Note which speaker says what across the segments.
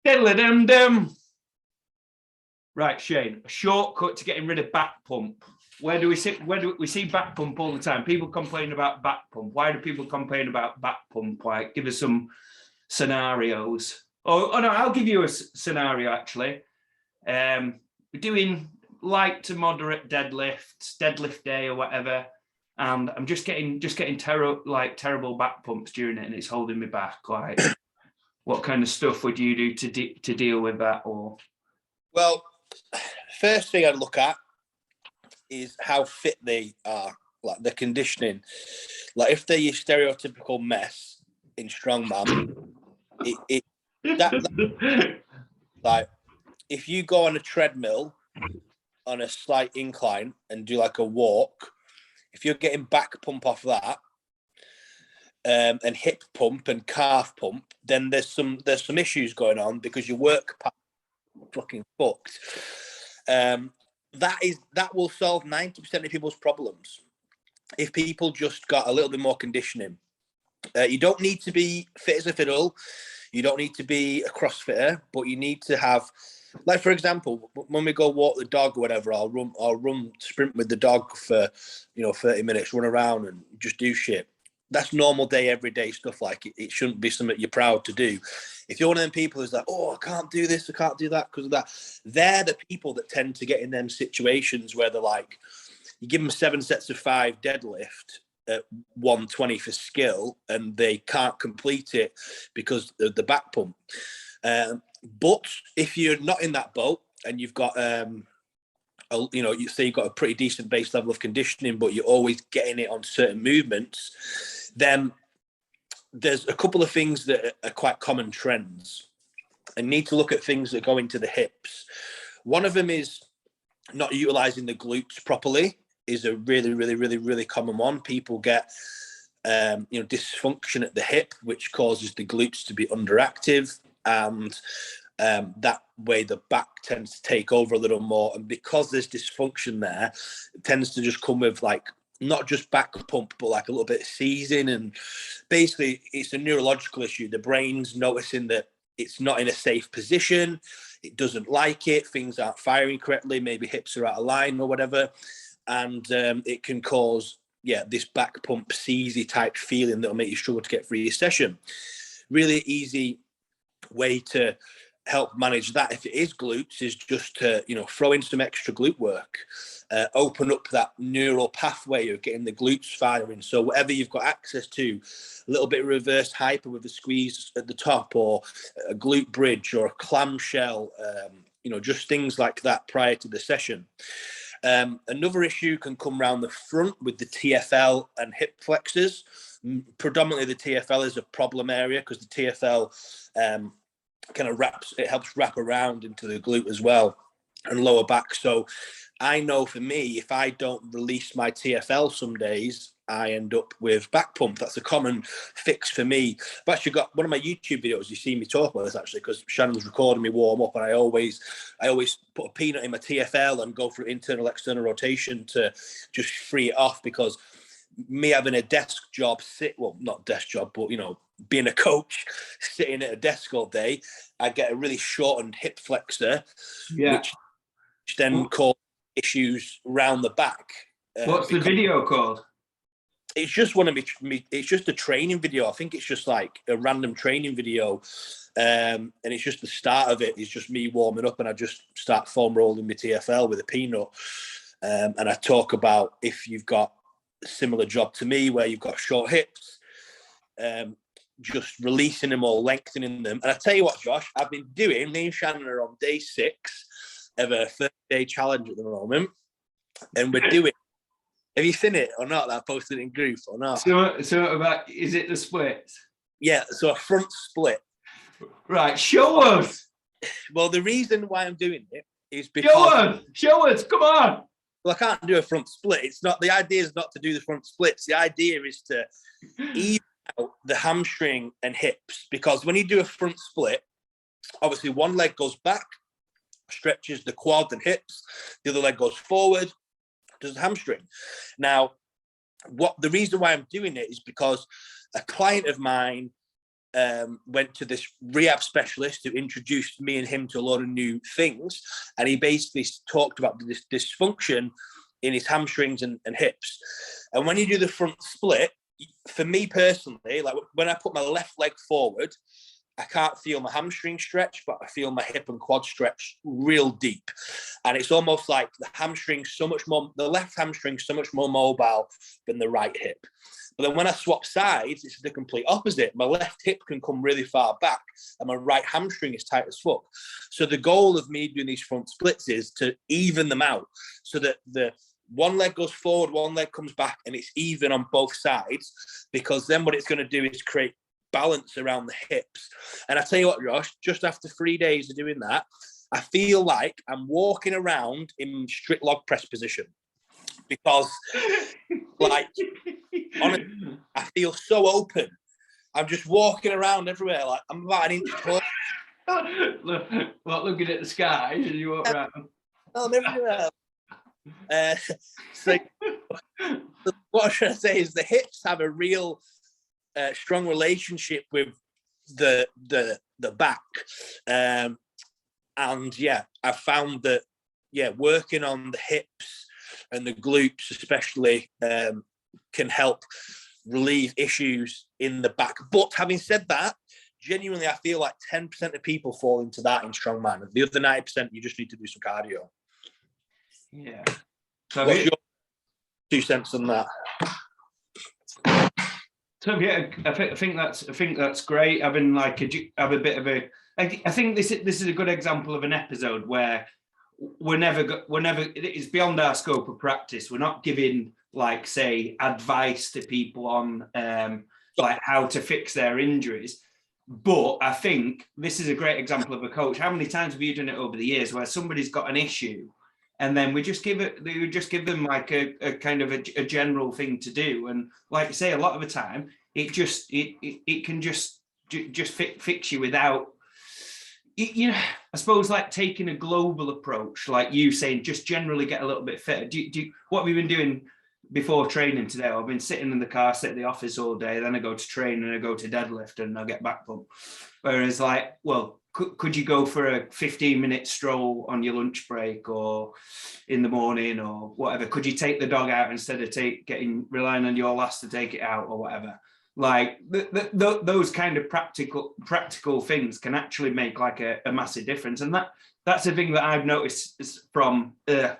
Speaker 1: Diddly-dum-dum. Right, Shane, a shortcut to getting rid of back pump. Where do we see back pump all the time? People complain about back pump. Why do people complain about back pump? Like, give us some scenarios. Oh no, I'll give you a scenario actually. We're doing light to moderate deadlift day or whatever, and I'm just getting terrible back pumps during it, and it's holding me back. Like, what kind of stuff would you do to deal with that? Or,
Speaker 2: well, first thing I'd look at is how fit they are, like the conditioning. Like if they're your stereotypical mess in strongman, like if you go on a treadmill on a slight incline and do like a walk, if you're getting back pump off that, and hip pump and calf pump, then there's some issues going on because your work pattern fucking fucked. That will solve 90% of people's problems if people just got a little bit more conditioning. You don't need to be fit as a fiddle. You don't need to be a CrossFitter, but you need to have, like, for example, when we go walk the dog or whatever, I'll run sprint with the dog for 30 minutes, run around and just do shit. That's normal day, everyday stuff. Like it shouldn't be something you're proud to do. If you're one of them people who's like, oh, I can't do this, I can't do that because of that, they're the people that tend to get in them situations where they're like, you give them 7 sets of 5 deadlift at 120 for skill, and they can't complete it because of the back pump. But if you're not in that boat and you've got, you say you've got a pretty decent base level of conditioning, but you're always getting it on certain movements, then there's a couple of things that are quite common trends and need to look at things that go into the hips. One of them is not utilizing the glutes properly is a really, really, really, really common one. People get, dysfunction at the hip, which causes the glutes to be underactive. And that way the back tends to take over a little more. And because there's dysfunction there, it tends to just come with like, not just back pump, but like a little bit of seizing. And basically it's a neurological issue. The brain's noticing that it's not in a safe position. It doesn't like it. Things aren't firing correctly. Maybe hips are out of line or whatever. And it can cause, this back pump seizey type feeling that'll make you struggle to get through your session. Really easy way to help manage that if it is glutes is just to, throw in some extra glute work, open up that neural pathway of getting the glutes firing. So whatever you've got access to, a little bit of reverse hyper with a squeeze at the top, or a glute bridge or a clamshell, just things like that prior to the session. Another issue can come around the front with the TFL and hip flexors. Predominantly the TFL is a problem area because the TFL helps wrap around into the glute as well and lower back. So I know for me, if I don't release my TFL some days, I end up with back pump. That's a common fix for me. I've actually got one of my YouTube videos, you see me talk about this actually, because Shannon's recording me warm up, and I always put a peanut in my TFL and go through internal, external rotation to just free it off, because me having a desk job, not desk job, but, being a coach, sitting at a desk all day, I get a really shortened hip flexor, which then cause issues round the back.
Speaker 1: What's the video called?
Speaker 2: It's just one of me. It's just a training video. I think it's just like a random training video, and it's just the start of it. It's just me warming up, and I just start foam rolling my TFL with a peanut, and I talk about if you've got a similar job to me where you've got short hips, just releasing them or lengthening them. And I tell you what, Josh, I've been doing. Me and Shannon are on day 6 of a 30-day challenge at the moment, and we're doing. Have you seen it or not? That I posted in group or not?
Speaker 1: So about, is it the splits?
Speaker 2: Yeah, so a front split.
Speaker 1: Right, show us.
Speaker 2: Well, the reason why I'm doing it is because
Speaker 1: show us, come on.
Speaker 2: Well, I can't do a front split. It's not, the idea is not to do the front splits. The idea is to even out the hamstring and hips, because when you do a front split, obviously one leg goes back, stretches the quad and hips, the other leg goes forward, does the hamstring. Now, the reason why I'm doing it is because a client of mine went to this rehab specialist who introduced me and him to a lot of new things. And he basically talked about this dysfunction in his hamstrings and hips. And when you do the front split, for me personally, like when I put my left leg forward, I can't feel my hamstring stretch, but I feel my hip and quad stretch real deep. And it's almost like the left hamstring so much more mobile than the right hip. But then when I swap sides, it's the complete opposite. My left hip can come really far back and my right hamstring is tight as fuck. So the goal of me doing these front splits is to even them out so that the one leg goes forward, one leg comes back, and it's even on both sides, because then what it's going to do is create balance around the hips. And I tell you what, Josh, just after 3 days of doing that, I feel like I'm walking around in strict log press position, because like honestly, I feel so open. I'm just walking around everywhere like I'm about an inch tall.
Speaker 1: Looking at the sky and you walk around.
Speaker 2: I'm everywhere. So what I'm trying to say is the hips have a real strong relationship with the back, and yeah, I found that working on the hips and the glutes especially can help relieve issues in the back. But having said that, genuinely I feel like 10% of people fall into that in strongman. The other 90% you just need to do some cardio.
Speaker 1: Yeah. So
Speaker 2: what's your 2 cents on that?
Speaker 1: So yeah, I think that's great. Having like have a bit of a. I think this is a good example of an episode where we're never it's beyond our scope of practice. We're not giving like say advice to people on like how to fix their injuries. But I think this is a great example of a coach. How many times have you done it over the years where somebody's got an issue? And then we just give them like a kind of a general thing to do. And like you say, a lot of the time, it can just fix you without, you know, I suppose like taking a global approach, like you saying, just generally get a little bit fitter. What have you been doing before training today? I've been sitting in the car, sit at the office all day, then I go to train and I go to deadlift and I get back pump. Whereas like, well, could you go for a 15-minute stroll on your lunch break or in the morning or whatever? Could you take the dog out instead of relying on your lass to take it out or whatever? Like those kind of practical things can actually make like a massive difference. And that's the thing that I've noticed is from the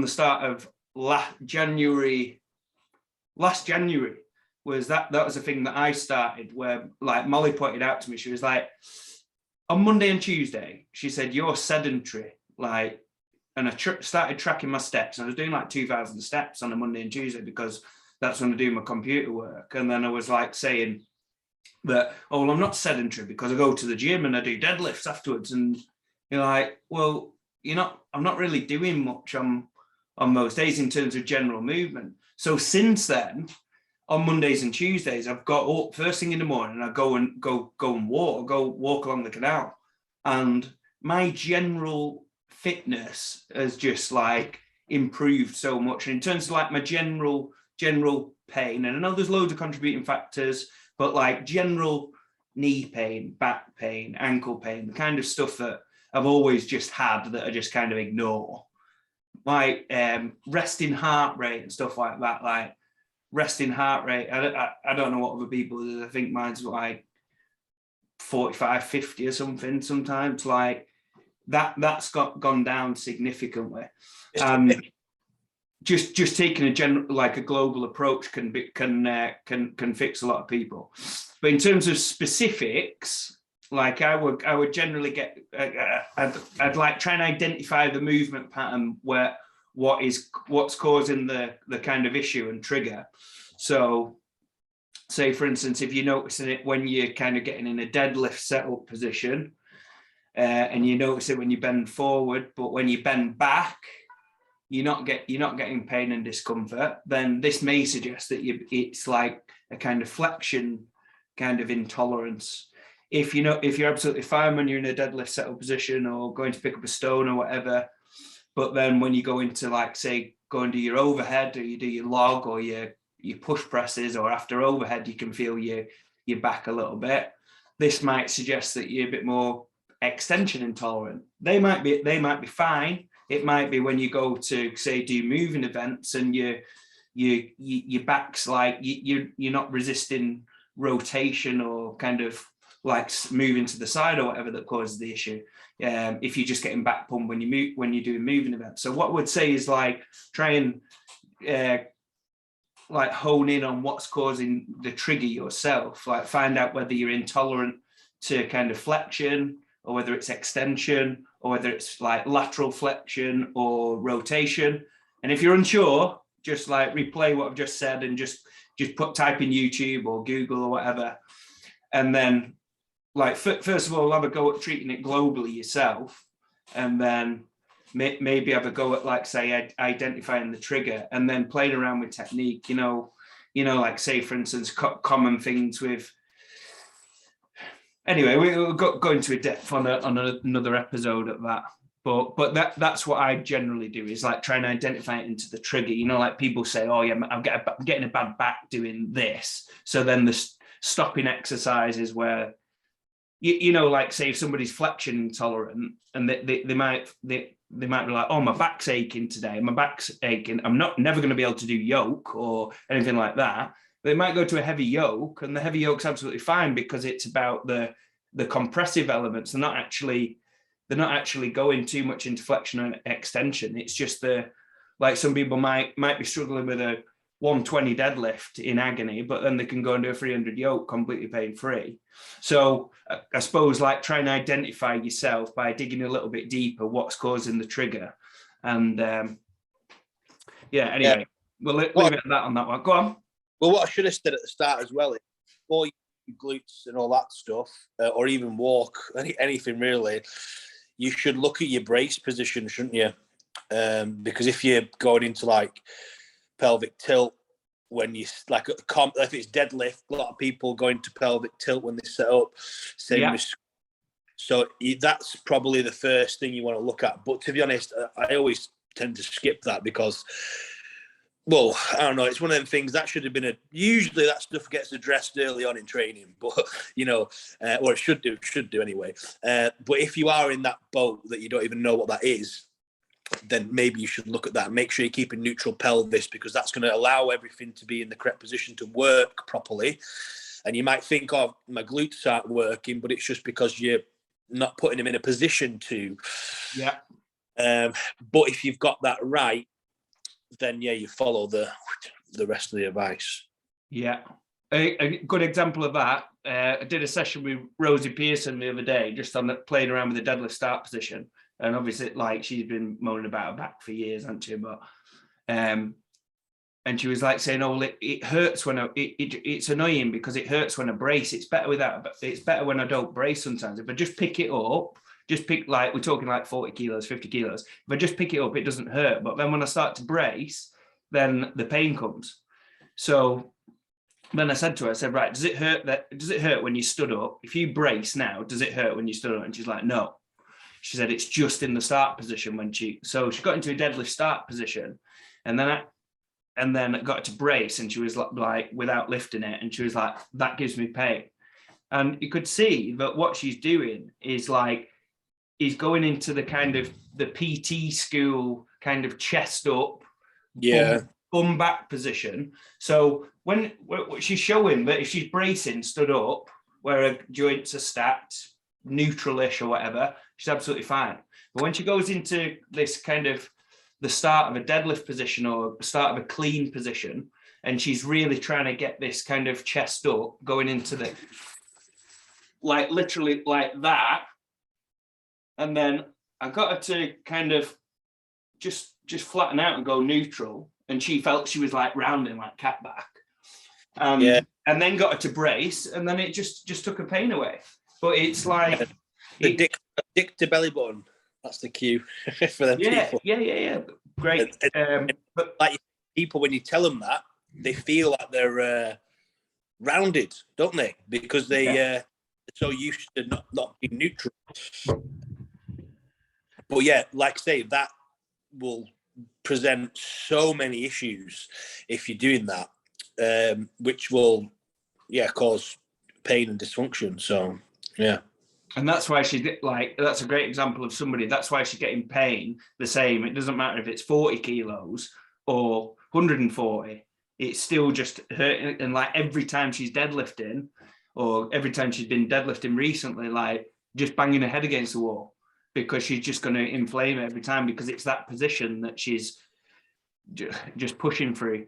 Speaker 1: start of last January was that was a thing that I started where like Molly pointed out to me, she was like, on Monday and Tuesday, she said, you're sedentary, like, and I started tracking my steps. And I was doing like 2,000 steps on a Monday and Tuesday because that's when I do my computer work. And then I was like saying that, oh, well, I'm not sedentary because I go to the gym and I do deadlifts afterwards. And you're like, well, I'm not really doing much on most days in terms of general movement. So since then, on Mondays and Tuesdays, I've got up first thing in the morning. I go and walk along the canal, and my general fitness has just like improved so much. And in terms of like my general pain, and I know there's loads of contributing factors, but like general knee pain, back pain, ankle pain, the kind of stuff that I've always just had that I just kind of ignore, like resting heart rate and stuff like that, like. Resting heart rate, I don't know what other people do. I think mine's like 45, 50 or something sometimes. Like that's gone down significantly. Just taking a global approach can fix a lot of people. But in terms of specifics, like I would generally get I'd like try and identify the movement pattern where what's causing the kind of issue and trigger. So say for instance, if you're noticing it when you're kind of getting in a deadlift setup position, and you notice it when you bend forward, but when you bend back, you're not getting pain and discomfort, then this may suggest that it's like a kind of flexion kind of intolerance. If you're absolutely fine when you're in a deadlift setup position or going to pick up a stone or whatever, but then when you go into like, say, go and do your overhead or you do your log or your push presses, or after overhead, you can feel your back a little bit. this might suggest that you're a bit more extension intolerant. They might be fine. It might be when you go to, say, do moving events and your back's like you're not resisting rotation or kind of like moving to the side or whatever that causes the issue. If you're just getting back pump when you're doing moving events. So what I would say is like try and like hone in on what's causing the trigger yourself. Like find out whether you're intolerant to kind of flexion, or whether it's extension, or whether it's like lateral flexion or rotation. And if you're unsure, just like replay what I've just said and just type in YouTube or Google or whatever. And then like, first of all, have a go at treating it globally yourself. And then maybe have a go at, like, say, identifying the trigger and then playing around with technique, like, say, for instance, common things with, anyway, we'll go into a depth on another episode of that. But that's what I generally do, is like try and identify it into the trigger. Like people say, oh yeah, I'm getting a bad back doing this. So then the stopping exercises where, like say if somebody's flexion intolerant and they might be like, oh, my back's aching today. My back's aching. I'm never going to be able to do yoke or anything like that. They might go to a heavy yoke, and the heavy yoke's absolutely fine because it's about the compressive elements. They're not actually going too much into flexion and extension. It's just like some people might be struggling with a 120 deadlift in agony, but then they can go and do a 300 yoke completely pain-free. So I suppose like try and identify yourself by digging a little bit deeper what's causing the trigger. And anyway, we'll leave it at that on that one. Go on.
Speaker 2: Well, what I should have said at the start as well is before you glutes and all that stuff, or even walk, anything really, you should look at your brace position, shouldn't you? Because if you're going into like pelvic tilt when you like if it's deadlift, a lot of people go into pelvic tilt when they set up. So that's probably the first thing you want to look at. But to be honest, I always tend to skip that because, well, I don't know. It's one of them things that should have been usually that stuff gets addressed early on in training, but or it should do anyway. But if you are in that boat that you don't even know what that is, then maybe you should look at that. Make sure you're keeping neutral pelvis, because that's going to allow everything to be in the correct position to work properly. And you might think, oh, my glutes aren't working, but it's just because you're not putting them in a position to.
Speaker 1: Yeah.
Speaker 2: But if you've got that right, then you follow the rest of the advice.
Speaker 1: Yeah. A good example of that, I did a session with Rosie Pearson the other day, just on playing around with the deadlift start position. And obviously, like, she's been moaning about her back for years, hasn't she? But, and she was like saying, "Oh, it hurts when it's annoying because it hurts when I brace. It's better when I don't brace sometimes. If I just pick it up, like, we're talking like 40 kilos, 50 kilos. If I just pick it up, it doesn't hurt. But then when I start to brace, then the pain comes. So then I said to her, I said, right, does it hurt when you stood up? If you brace now, does it hurt when you stood up? And she's like, no. She said it's just in the start position so she got into a deadlift start position, and then I got her to brace, and she was like without lifting it, and she was like, that gives me pain. And you could see that what she's doing is going into the kind of the PT school kind of chest up, bum back position. So when she's showing that if she's bracing stood up, where her joints are stacked, neutral-ish or whatever, she's absolutely fine. But when she goes into this kind of the start of a deadlift position or the start of a clean position, and she's really trying to get this kind of chest up, going into the, like, literally like that, and then I got her to kind of just flatten out and go neutral, and she felt she was like rounding like cat back, and then got her to brace, and then it just took her pain away. But it's like
Speaker 2: the dick to belly button. That's the cue for them people.
Speaker 1: Yeah. Great.
Speaker 2: But like people, when you tell them that, they feel like they're rounded, don't they? Because they're so used to not being neutral. But yeah, like I say, that will present so many issues if you're doing that, which will cause pain and dysfunction. So Yeah.
Speaker 1: And that's why that's a great example of somebody. That's why she's getting pain the same. It doesn't matter if it's 40 kilos or 140. It's still just hurting. And like every time she's deadlifting, or every time she's been deadlifting recently, like just banging her head against the wall, because she's just going to inflame every time, because it's that position that she's just pushing through.